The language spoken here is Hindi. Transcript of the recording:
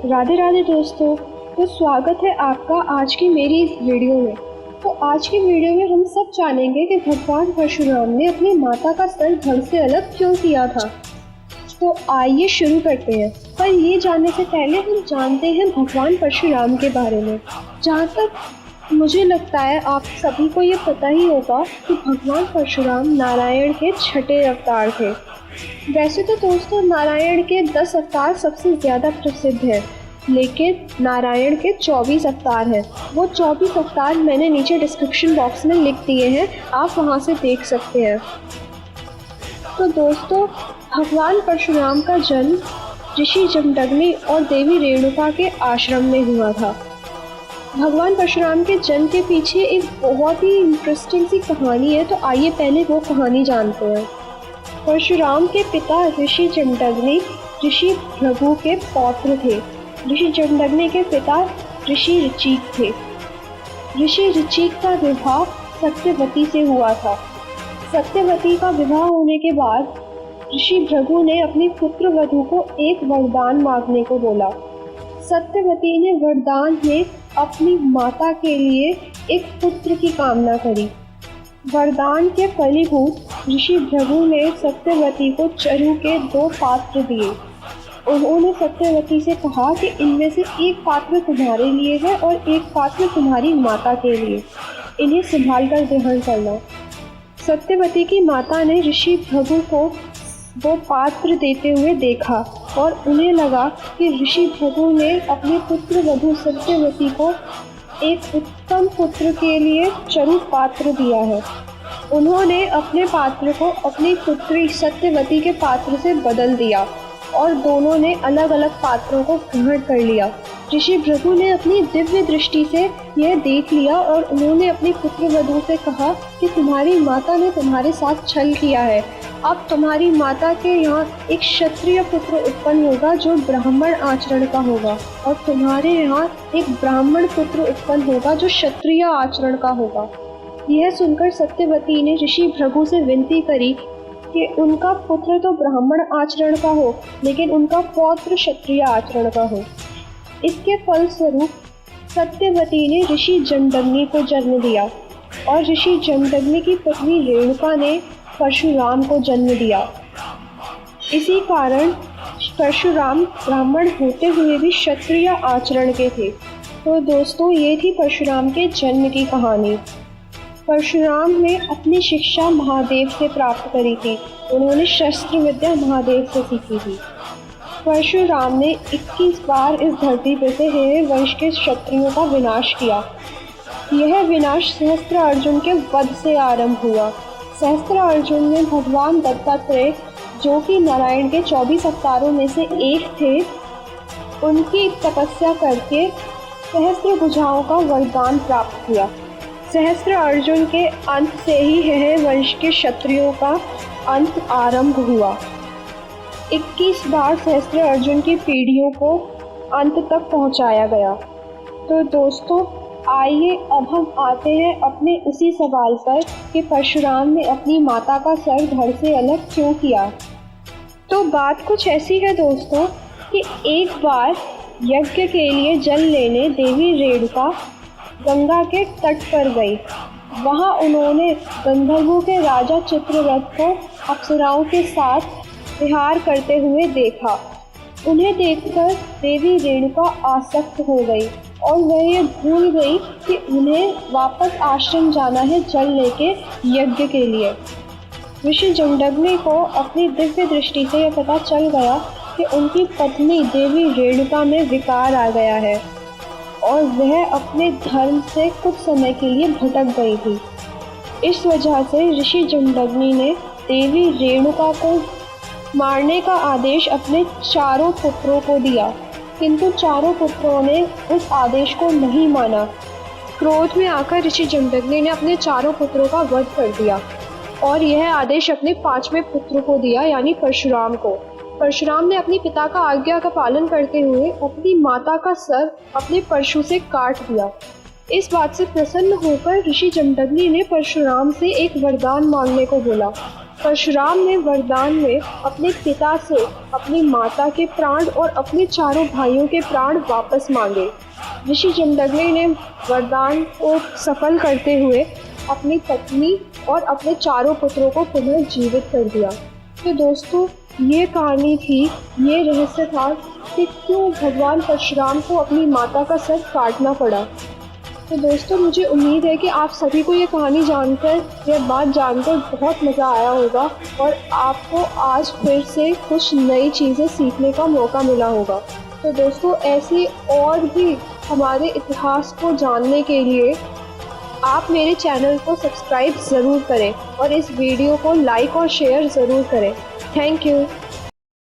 राधे राधे दोस्तों। तो स्वागत है आपका आज की मेरी इस वीडियो में। तो आज की वीडियो में हम सब जानेंगे कि भगवान परशुराम ने अपनी माता का सर धड़ से अलग क्यों किया था। तो आइए शुरू करते हैं। पर ये जानने से पहले हम जानते हैं भगवान परशुराम के बारे में। जहाँ तक मुझे लगता है आप सभी को ये पता ही होगा कि भगवान परशुराम नारायण के छठे अवतार थे। वैसे तो दोस्तों नारायण के 10 अवतार सबसे ज़्यादा प्रसिद्ध हैं, लेकिन नारायण के 24 अवतार हैं। वो 24 अवतार मैंने नीचे डिस्क्रिप्शन बॉक्स में लिख दिए हैं, आप वहाँ से देख सकते हैं। तो दोस्तों भगवान परशुराम का जन्म ऋषि जमदग्नि और देवी रेणुका के आश्रम में हुआ था। भगवान परशुराम के जन्म के पीछे एक बहुत ही इंटरेस्टिंग सी कहानी है, तो आइए पहले वो कहानी जानते हैं। परशुराम के पिता ऋषि जमदग्नि ऋषि भृगु के पौत्र थे। ऋषि जमदग्नि के पिता ऋषि ऋचिक थे। ऋषि ऋचिक का विवाह सत्यवती से हुआ था। सत्यवती का विवाह होने के बाद ऋषि भृगु ने अपनी पुत्र वधू को एक वरदान मांगने को बोला। सत्यवती ने वरदान में अपनी माता के लिए एक पुत्र की कामना करी। वरदान के फलीभूत ऋषि भृगु ने सत्यवती को चरु के 2 पात्र दिए। उन्होंने सत्यवती से कहा कि इनमें से एक पात्र तुम्हारे लिए है और एक पात्र तुम्हारी माता के लिए, इन्हें संभाल कर ग्रहण करना। सत्यवती की माता ने ऋषि भृगु को 2 पात्र देते हुए देखा और उन्हें लगा कि ऋषि भृगु ने अपने पुत्र वधू सत्यवती को एक उत्तम पुत्र के लिए चरु पात्र दिया है। उन्होंने अपने पात्र को अपनी पुत्री सत्यवती के पात्र से बदल दिया और दोनों ने अलग अलग पात्रों को ग्रहण कर लिया। ऋषि भृगु ने अपनी दिव्य दृष्टि से यह देख लिया और उन्होंने अपनी पुत्र वधू से कहा कि तुम्हारी माता ने तुम्हारे साथ छल किया है। अब तुम्हारी माता के यहाँ एक क्षत्रिय पुत्र उत्पन्न होगा जो ब्राह्मण आचरण का होगा, और तुम्हारे यहाँ एक ब्राह्मण पुत्र उत्पन्न होगा जो क्षत्रिय आचरण का होगा। यह सुनकर सत्यवती ने ऋषि भृगु से विनती करी कि उनका पुत्र तो ब्राह्मण आचरण का हो, लेकिन उनका पौत्र क्षत्रिय आचरण का हो। इसके फलस्वरूप सत्यवती ने ऋषि जमदग्नि को जन्म दिया और ऋषि जमदग्नि की पत्नी रेणुका ने परशुराम को जन्म दिया। इसी कारण परशुराम ब्राह्मण होते हुए भी क्षत्रिय आचरण के थे। तो दोस्तों ये थी परशुराम के जन्म की कहानी। परशुराम ने अपनी शिक्षा महादेव से प्राप्त करी थी। उन्होंने शस्त्र विद्या महादेव से सीखी थी। परशुराम ने 21 बार इस धरती पर से हेरे वंश के क्षत्रियों का विनाश किया। यह विनाश सहस्त्रार्जुन के वध से आरंभ हुआ। सहस्त्रार्जुन में भगवान दत्तात्रेय, जो कि नारायण के 24 अवतारों में से एक थे, उनकी तपस्या करके सहस्त्र भुजाओं का वरदान प्राप्त किया। सहस्त्रार्जुन के अंत से ही यह वंश के क्षत्रियों का अंत आरंभ हुआ। 21 बार सहस्त्रार्जुन की पीढ़ियों को अंत तक पहुंचाया गया। तो दोस्तों आइए अब हम आते हैं अपने उसी सवाल पर कि परशुराम ने अपनी माता का सर धड़ से अलग क्यों किया। तो बात कुछ ऐसी है दोस्तों कि एक बार यज्ञ के लिए जल लेने देवी रेणुका गंगा के तट पर गई। वहां उन्होंने गंधर्वों के राजा चित्ररथ को अप्सराओं के साथ विहार करते हुए देखा। उन्हें देखकर देवी रेणुका आसक्त हो गई और वह ये भूल गई कि उन्हें वापस आश्रम जाना है जल लेके यज्ञ के लिए। ऋषि जमदग्नि को अपनी दिव्य दृष्टि से यह पता चल गया कि उनकी पत्नी देवी रेणुका में विकार आ गया है और वह अपने धर्म से कुछ समय के लिए भटक गई थी। इस वजह से ऋषि जमदग्नि ने देवी रेणुका को मारने का आदेश अपने चारों पुत्रों को दिया, किंतु चारों पुत्रों ने उस आदेश को नहीं माना। क्रोध में आकर ऋषि जमदग्नि ने अपने चारों पुत्रों का वध कर दिया और यह आदेश अपने 5वें पुत्र को दिया, यानी परशुराम को। परशुराम ने अपने पिता का आज्ञा का पालन करते हुए अपनी माता का सर अपने परशु से काट दिया। इस बात से प्रसन्न होकर ऋषि जमदग्नि ने परशुराम से एक वरदान मांगने को बोला। परशुराम ने वरदान में अपने पिता से अपनी माता के प्राण और अपने चारों भाइयों के प्राण वापस मांगे। ऋषि जमदग्नि ने वरदान को सफल करते हुए अपनी पत्नी और अपने चारों पुत्रों को पुनः जीवित कर दिया। तो दोस्तों, ये कहानी थी, ये रहस्य था कि क्यों भगवान परशुराम को अपनी माता का सर काटना पड़ा। तो दोस्तों, मुझे उम्मीद है कि आप सभी को ये कहानी जानकर, यह बात जानकर बहुत मज़ा आया होगा और आपको आज फिर से कुछ नई चीज़ें सीखने का मौका मिला होगा। तो दोस्तों, ऐसी और भी हमारे इतिहास को जानने के लिए आप मेरे चैनल को सब्सक्राइब ज़रूर करें और इस वीडियो को लाइक और शेयर ज़रूर करें। Thank you.